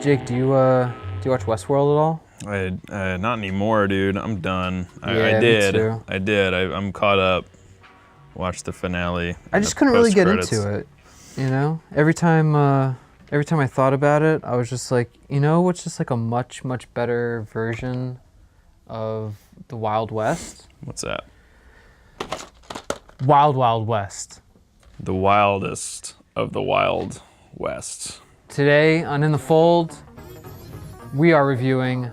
Jake, do you watch Westworld at all? Not anymore, dude. I'm done. Yeah, I did. me too. I did. I'm caught up. Watched the finale. I just couldn't really get into it. You know, every time I thought about it, I was just like, you know, what's just like a much better version of the Wild West? What's that? Wild Wild West. The wildest of the Wild West. Today on In the Fold, we are reviewing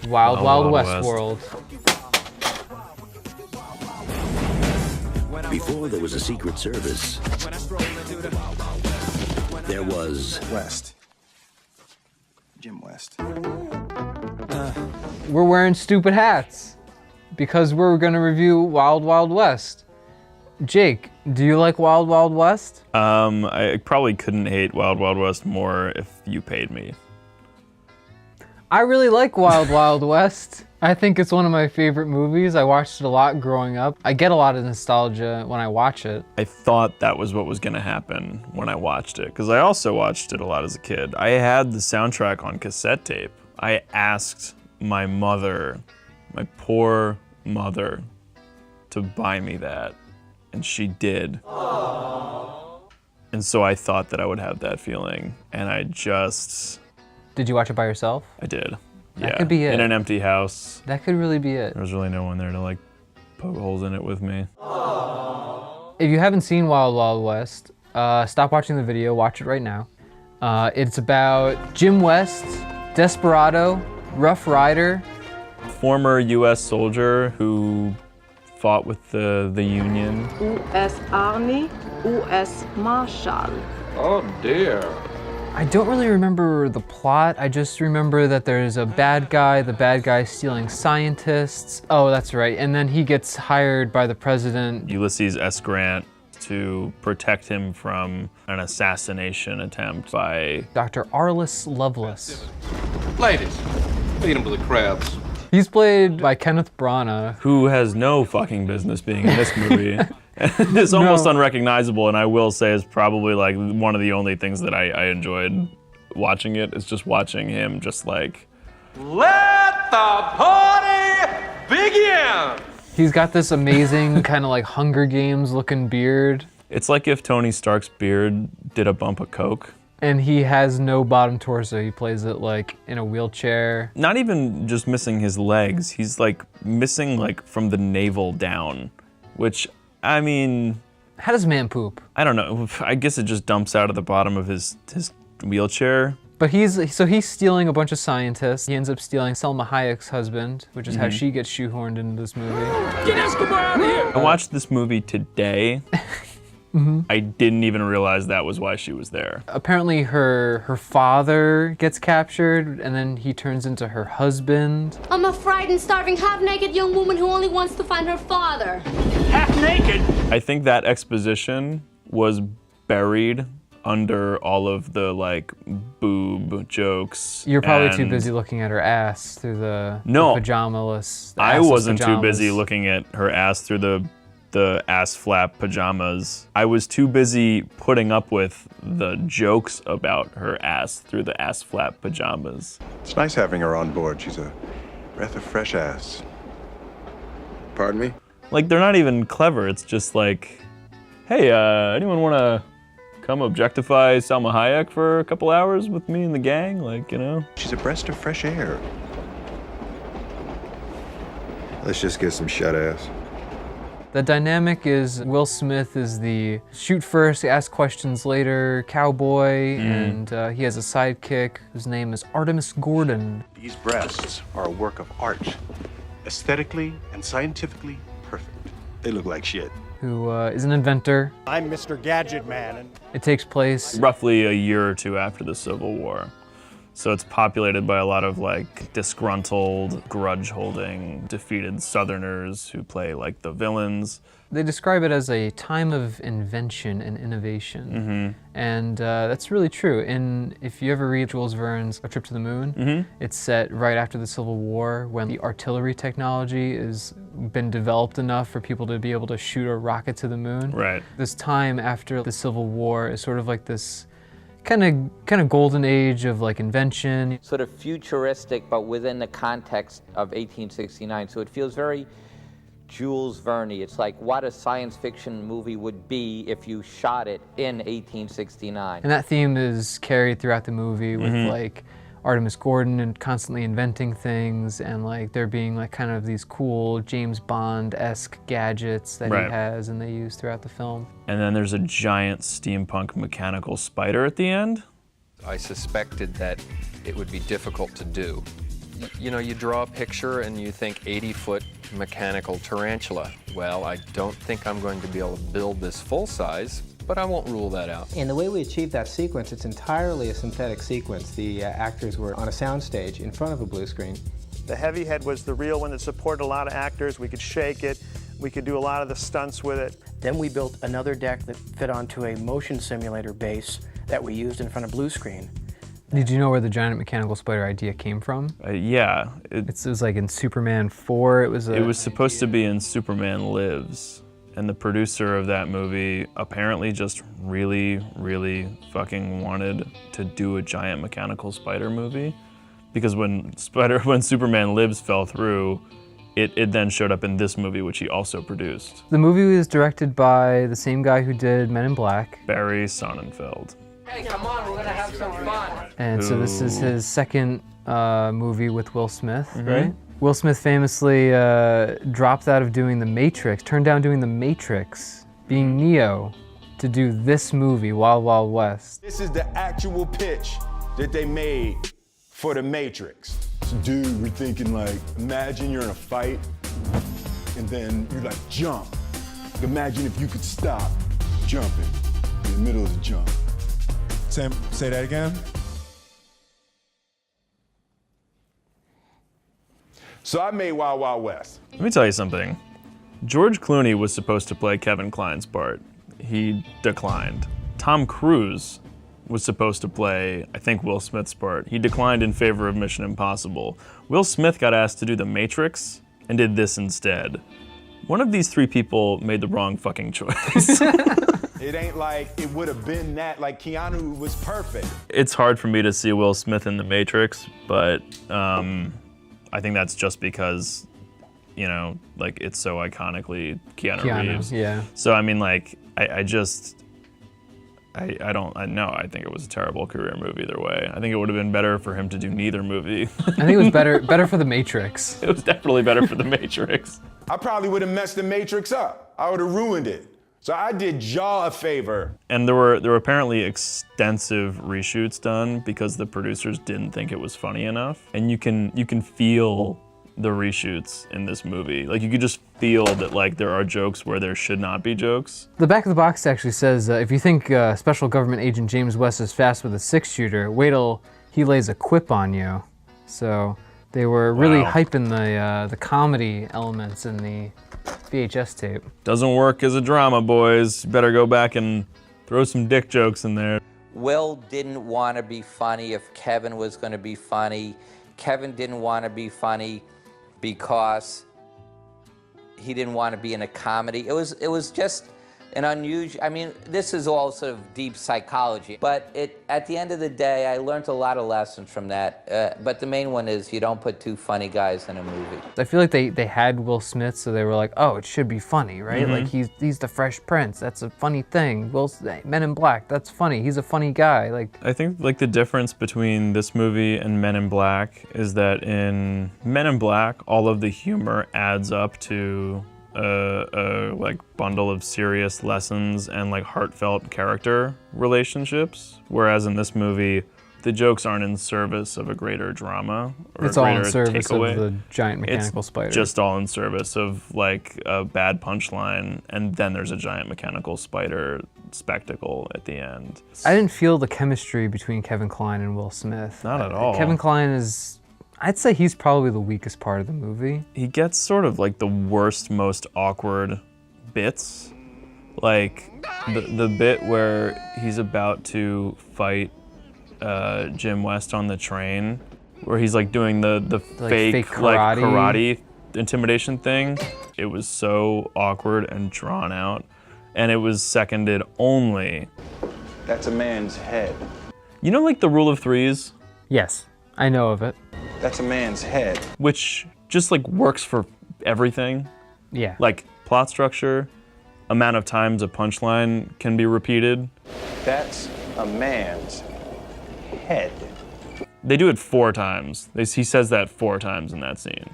Wild Wild West World. Before there was a Secret Service, there was West. Jim West. We're wearing stupid hats because we're gonna review Wild Wild West. Jake, do you like Wild Wild West? I probably couldn't hate Wild Wild West more if you paid me. I really like Wild Wild West. I think it's one of my favorite movies. I watched it a lot growing up. I get a lot of nostalgia when I watch it. I thought that was what was gonna happen when I watched it, because I also watched it a lot as a kid. I had the soundtrack on cassette tape. I asked my mother, my poor mother, to buy me that, and she did. Aww. And so I thought that I would have that feeling, and I just... Did you watch it by yourself? I did. That could be it. In an empty house. That could really be it. There was really no one there to like poke holes in it with me. If you haven't seen Wild Wild West, stop watching the video, watch it right now. It's about Jim West, desperado, rough rider. Former US soldier who fought with the Union. U.S. Army, U.S. Marshal. Oh dear. I don't really remember the plot. I just remember that there's a bad guy, the bad guy's stealing scientists. Oh, that's right. And then he gets hired by the president. Ulysses S. Grant to protect him from an assassination attempt by Dr. Arliss Lovelace. Ladies, feed them to the crabs. He's played by Kenneth Branagh. who has no fucking business being in this movie. And it's almost unrecognizable, and I will say is probably like one of the only things that I enjoyed watching it, is just watching him just like... Let the party begin! He's got this amazing kind of like Hunger Games looking beard. It's like if Tony Stark's beard did a bump of coke. And he has no bottom torso. He plays it like in a wheelchair. Not even just missing his legs, he's like missing like from the navel down, which, I mean... How does man poop? I don't know, I guess it just dumps out of the bottom of his wheelchair. But he's stealing a bunch of scientists. He ends up stealing Selma Hayek's husband, which is how she gets shoehorned into this movie. Get Escobar out of here! I watched this movie today. I didn't even realize that was why she was there. Apparently her father gets captured, and then he turns into her husband. I'm a frightened, starving, half-naked young woman who only wants to find her father. Half naked? I think that exposition was buried under all of the like boob jokes. You're probably too and- busy looking at her ass through the No. pajamaless. I wasn't too pajamas. busy looking at her ass through the ass flap pajamas. I was too busy putting up with the jokes about her ass through the ass flap pajamas. It's nice having her on board. She's a breath of fresh ass. Pardon me? Like, they're not even clever. It's just like, hey, anyone want to come objectify Salma Hayek for a couple hours with me and the gang? Like, you know? She's a breath of fresh air. Let's just get some shut ass. The dynamic is Will Smith is the shoot first, ask questions later cowboy, and he has a sidekick whose name is Artemis Gordon. These breasts are a work of art, aesthetically and scientifically perfect. They look like shit. Who is an inventor. I'm Mr. Gadget Man. And It takes place Roughly a year or two after the Civil War. So it's populated by a lot of like disgruntled, grudge-holding, defeated Southerners who play like the villains. They describe it as a time of invention and innovation. And that's really true. And if you ever read Jules Verne's A Trip to the Moon, it's set right after the Civil War when the artillery technology has been developed enough for people to be able to shoot a rocket to the moon. Right. This time after the Civil War is sort of like this kind of golden age of like invention. Sort of futuristic, but within the context of 1869. So it feels very Jules Verne. It's like what a science fiction movie would be if you shot it in 1869. And that theme is carried throughout the movie with like Artemis Gordon and constantly inventing things, and like there being like kind of these cool James Bond-esque gadgets that he has and they use throughout the film. And then there's a giant steampunk mechanical spider at the end. I suspected that it would be difficult to do. You know, you draw a picture and you think 80-foot mechanical tarantula. Well, I don't think I'm going to be able to build this full size, but I won't rule that out. And the way we achieved that sequence, it's entirely a synthetic sequence. The actors were on a soundstage in front of a blue screen. The heavy head was the real one that supported a lot of actors. We could shake it. We could do a lot of the stunts with it. Then we built another deck that fit onto a motion simulator base that we used in front of blue screen. Did you know where the giant mechanical spider idea came from? Yeah. It was like in Superman 4. It was supposed to be in Superman Lives. And the producer of that movie apparently just really, really fucking wanted to do a giant mechanical spider movie. Because when Superman Lives fell through, it then showed up in this movie, which he also produced. The movie was directed by the same guy who did Men in Black. Barry Sonnenfeld. Hey, come on, we're gonna have some fun. And so this is his second movie with Will Smith, right? Will Smith famously dropped out of doing The Matrix, turned down doing The Matrix, being Neo, to do this movie, Wild Wild West. This is the actual pitch that they made for The Matrix. So dude, we're thinking like, imagine you're in a fight, and then you like jump. Imagine if you could stop jumping in the middle of the jump. Say that again. So I made Wild Wild West. Let me tell you something. George Clooney was supposed to play Kevin Kline's part. He declined. Tom Cruise was supposed to play, I think, Will Smith's part. He declined in favor of Mission Impossible. Will Smith got asked to do The Matrix and did this instead. One of these three people made the wrong fucking choice. It ain't like it would have been that, like Keanu was perfect. It's hard for me to see Will Smith in The Matrix, but I think that's just because, you know, like it's so iconically Keanu Reeves. Yeah. So I mean, like, I think it was a terrible career move either way. I think it would have been better for him to do neither movie. I think it was better for The Matrix. It was definitely better for The Matrix. I probably would have messed The Matrix up. I would have ruined it. So I did Jaw a favor. And there were apparently extensive reshoots done because the producers didn't think it was funny enough. And you can feel the reshoots in this movie. Like you could just feel that like there are jokes where there should not be jokes. The back of the box actually says, if you think Special Government Agent James West is fast with a 6-shooter, wait till he lays a quip on you. So they were really hyping the comedy elements in the VHS tape. Doesn't work as a drama, boys. You better go back and throw some dick jokes in there. Will didn't want to be funny if Kevin was going to be funny. Kevin didn't want to be funny because he didn't want to be in a comedy. It was just an unusual, I mean, this is all sort of deep psychology, but at the end of the day, I learned a lot of lessons from that. But the main one is you don't put two funny guys in a movie. I feel like they had Will Smith, so they were like, oh, it should be funny, right? Like he's the Fresh Prince, that's a funny thing. Men in Black, that's funny, he's a funny guy. Like I think like the difference between this movie and Men in Black is that in Men in Black, all of the humor adds up to a like bundle of serious lessons and like heartfelt character relationships, whereas in this movie the jokes aren't in service of a greater drama or it's a all greater in service takeaway. of the giant mechanical spider. It's just all in service of like a bad punchline, and then there's a giant mechanical spider spectacle at the end. I didn't feel the chemistry between Kevin Kline and Will Smith. Not at all. Kevin Kline is, I'd say he's probably the weakest part of the movie. He gets sort of like the worst, most awkward bits. Like the bit where he's about to fight Jim West on the train, where he's like doing the Like fake karate. like karate intimidation thing. It was so awkward and drawn out, and it was seconded only. That's a man's head. You know, like the rule of threes? Yes, I know of it. That's a man's head. Which just like works for everything. Yeah. Like plot structure, amount of times a punchline can be repeated. That's a man's head. They do it 4 times. He says that 4 times in that scene.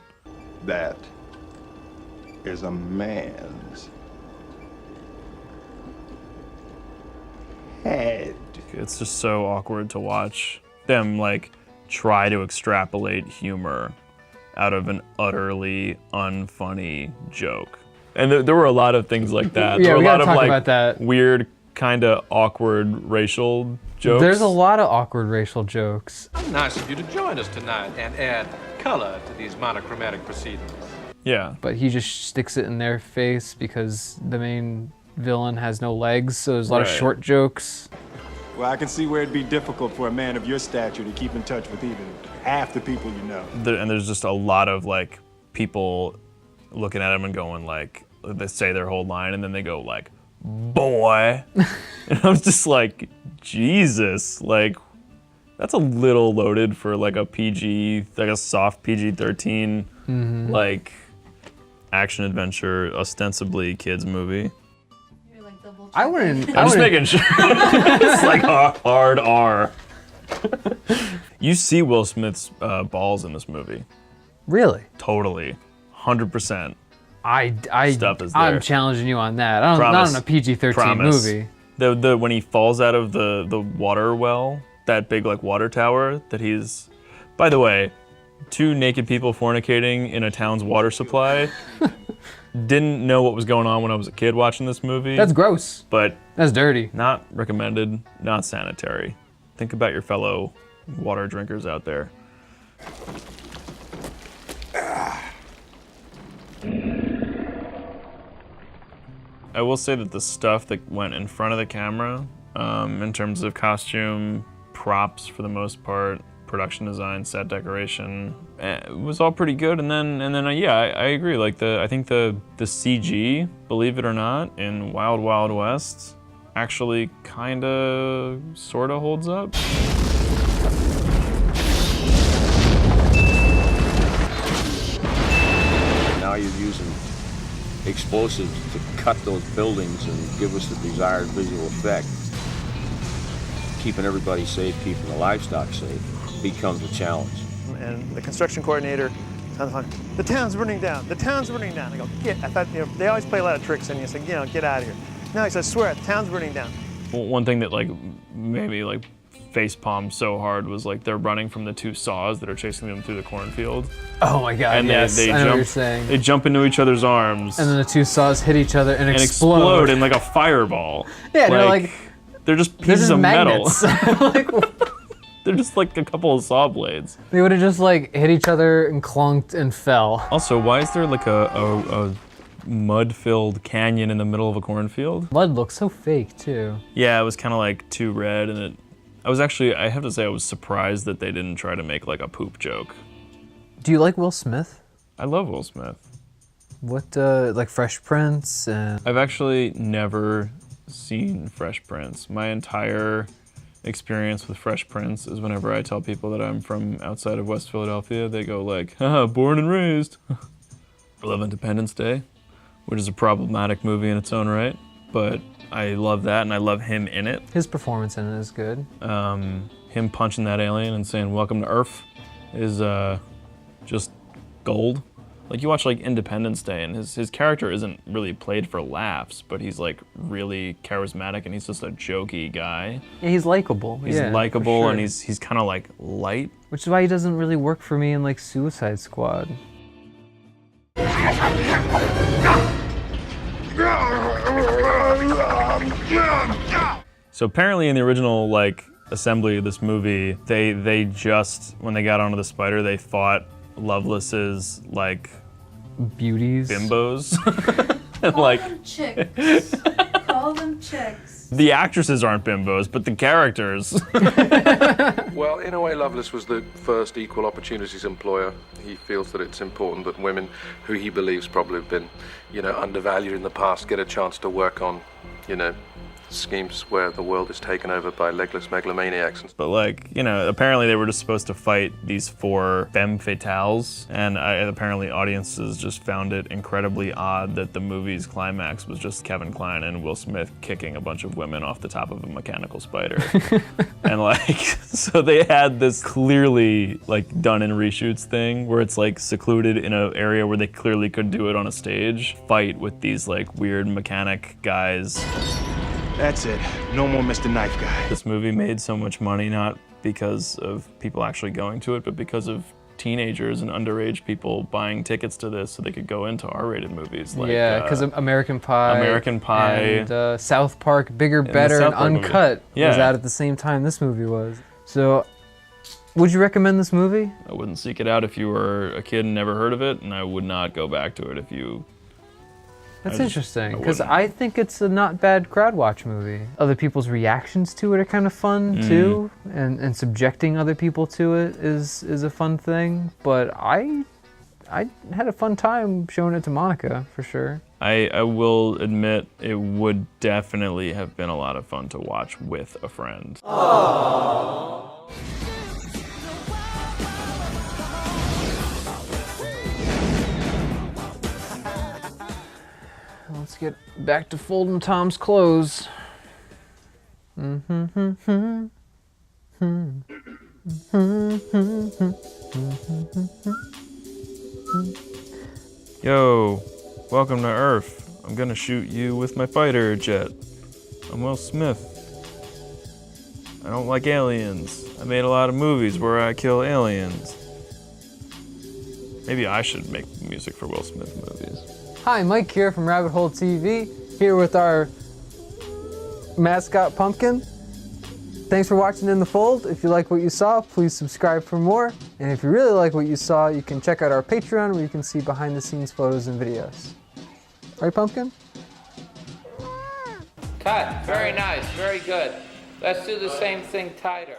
That is a man's head. It's just so awkward to watch them like try to extrapolate humor out of an utterly unfunny joke. And there were a lot of things like that. Yeah, there were we a lot gotta of talk like about that. weird, kind of awkward racial jokes. There's a lot of awkward racial jokes. Nice of you to join us tonight and add color to these monochromatic proceedings. Yeah. But he just sticks it in their face because the main villain has no legs, so there's a lot of short jokes. Well, I can see where it'd be difficult for a man of your stature to keep in touch with even half the people you know. And there's just a lot of like people looking at him and going like, they say their whole line and then they go like, boy. And I was just like, Jesus, like that's a little loaded for like a PG, like a soft PG-13, like action adventure, ostensibly kids movie. I wouldn't. I'm just making sure. It's like a hard R. You see Will Smith's balls in this movie. Really? Totally. 100%. Stuff is there. I'm challenging you on that. Not on a PG-13 movie. The when he falls out of the water well, that big like water tower that he's. By the way, 2 naked people fornicating in a town's water supply. Didn't know what was going on when I was a kid watching this movie. That's gross. But that's dirty. Not recommended, not sanitary. Think about your fellow water drinkers out there. I will say that the stuff that went in front of the camera, in terms of costume, props for the most part, production design, set decoration, it was all pretty good. And then yeah, I agree. Like I think the CG, believe it or not, in Wild Wild West, actually kinda sorta holds up. Now you're using explosives to cut those buildings and give us the desired visual effect. Keeping everybody safe, keeping the livestock safe becomes a challenge. And the construction coordinator, the town's burning down, the town's burning down. I go, I thought, they always play a lot of tricks on you. It's like, get out of here. No, he says, I swear, the town's burning down. One thing that like maybe like facepalmed so hard was like they're running from the 2 saws that are chasing them through the cornfield. Oh my God, and yes, they I know jump, what you're saying. They jump into each other's arms. And then the 2 saws hit each other and explode in like a fireball. Yeah, they're just pieces of metal. Like, they're just like a couple of saw blades. They would have just like hit each other and clunked and fell. Also, why is there like a mud-filled canyon in the middle of a cornfield? Mud looks so fake too. Yeah, it was kind of like too red, and I have to say I was surprised that they didn't try to make like a poop joke. Do you like Will Smith? I love Will Smith. What, like Fresh Prince? I've actually never seen Fresh Prince. My entire experience with Fresh Prince is whenever I tell people that I'm from outside of West Philadelphia, they go like, haha, born and raised. I love Independence Day, which is a problematic movie in its own right, but I love that and I love him in it. His performance in it is good. Him punching that alien and saying, welcome to Earth, is just gold. Like you watch like Independence Day and his character isn't really played for laughs, but he's like really charismatic and he's just a jokey guy. Yeah, he's likable. He's likable and he's kind of like light. Which is why he doesn't really work for me in like Suicide Squad. So apparently in the original like assembly of this movie, they just, when they got onto the spider, they thought Loveless's like beauties, bimbos, and like chicks. Call them chicks. The actresses aren't bimbos, but the characters. Well, in a way, Loveless was the first equal opportunities employer. He feels that it's important that women, who he believes probably have been, undervalued in the past, get a chance to work on, schemes where the world is taken over by legless megalomaniacs. But like, you know, apparently they were just supposed to fight these 4 femme fatales, and apparently audiences just found it incredibly odd that the movie's climax was just Kevin Kline and Will Smith kicking a bunch of women off the top of a mechanical spider. And like, so they had this clearly like done in reshoots thing where it's like secluded in an area where they clearly could do it on a stage, fight with these like weird mechanic guys. That's it. No more Mr. Knife Guy. This movie made so much money not because of people actually going to it, but because of teenagers and underage people buying tickets to this so they could go into R-rated movies. Like, yeah, because American Pie. And South Park, Bigger, Better, and Uncut was out at the same time this movie was. So, would you recommend this movie? I wouldn't seek it out if you were a kid and never heard of it, and I would not go back to it if you... That's interesting, because I think it's a not bad crowd watch movie. Other people's reactions to it are kind of fun too, and subjecting other people to it is a fun thing. But I had a fun time showing it to Monica, for sure. I will admit it would definitely have been a lot of fun to watch with a friend. Aww. Let's get back to folding Tom's clothes. Yo, welcome to Earth. I'm gonna shoot you with my fighter jet. I'm Will Smith. I don't like aliens. I made a lot of movies where I kill aliens. Maybe I should make music for Will Smith movies. Hi, Mike here from Rabbit Hole TV, here with our mascot Pumpkin. Thanks for watching In the Fold. If you like what you saw, please subscribe for more. And if you really like what you saw, you can check out our Patreon where you can see behind the scenes photos and videos. Right, Pumpkin? Cut. Very nice. Very good. Let's do the same thing tighter.